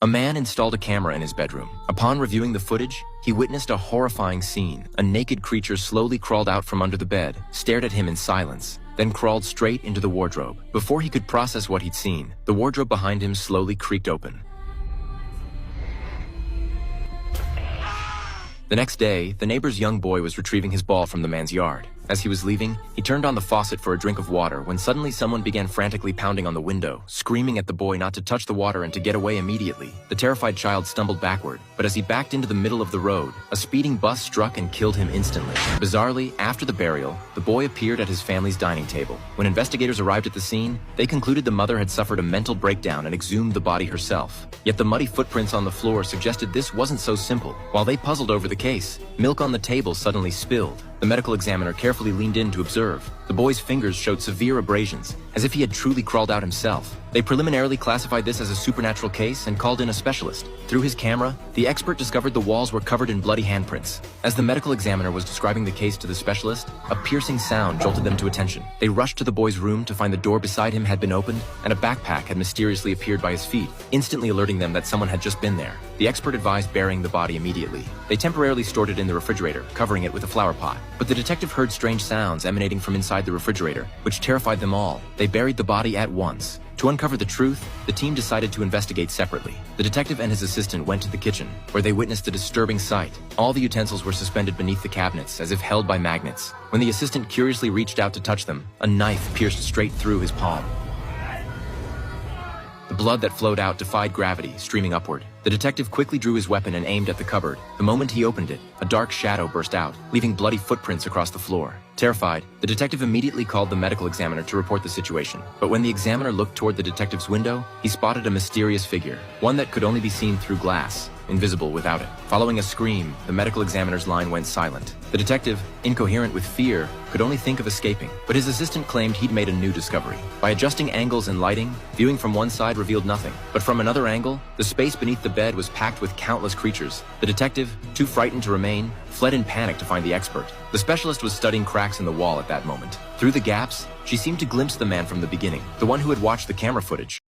A man installed a camera in his bedroom. Upon reviewing the footage, he witnessed a horrifying scene. A naked creature slowly crawled out from under the bed, stared at him in silence, then crawled straight into the wardrobe. Before he could process what he'd seen, the wardrobe behind him slowly creaked open. The next day, the neighbor's young boy was retrieving his ball from the man's yard. As he was leaving, he turned on the faucet for a drink of water when suddenly someone began frantically pounding on the window, screaming at the boy not to touch the water and to get away immediately. The terrified child stumbled backward, but as he backed into the middle of the road, a speeding bus struck and killed him instantly. Bizarrely, after the burial, the boy appeared at his family's dining table. When investigators arrived at the scene, they concluded the mother had suffered a mental breakdown and exhumed the body herself. Yet the muddy footprints on the floor suggested this wasn't so simple. While they puzzled over the case, milk on the table suddenly spilled. The medical examiner carefully leaned in to observe. The boy's fingers showed severe abrasions, as if he had truly crawled out himself. They preliminarily classified this as a supernatural case and called in a specialist. Through his camera, the expert discovered the walls were covered in bloody handprints. As the medical examiner was describing the case to the specialist, a piercing sound jolted them to attention. They rushed to the boy's room to find the door beside him had been opened, and a backpack had mysteriously appeared by his feet, instantly alerting them that someone had just been there. The expert advised burying the body immediately. They temporarily stored it in the refrigerator, covering it with a flower pot. But the detective heard strange sounds emanating from inside the refrigerator, which terrified them all. They buried the body at once. To uncover the truth, the team decided to investigate separately. The detective and his assistant went to the kitchen, where they witnessed a disturbing sight. All the utensils were suspended beneath the cabinets, as if held by magnets. When the assistant curiously reached out to touch them, a knife pierced straight through his palm. The blood that flowed out defied gravity, streaming upward. The detective quickly drew his weapon and aimed at the cupboard. The moment he opened it, a dark shadow burst out, leaving bloody footprints across the floor. Terrified, the detective immediately called the medical examiner to report the situation. But when the examiner looked toward the detective's window, he spotted a mysterious figure, one that could only be seen through glass, invisible without it. Following a scream, the medical examiner's line went silent. The detective, incoherent with fear, could only think of escaping, but his assistant claimed he'd made a new discovery. By adjusting angles and lighting, viewing from one side revealed nothing, but from another angle, the space beneath the bed was packed with countless creatures. The detective, too frightened to remain, fled in panic to find the expert. The specialist was studying cracks in the wall at that moment. Through the gaps, she seemed to glimpse the man from the beginning, the one who had watched the camera footage.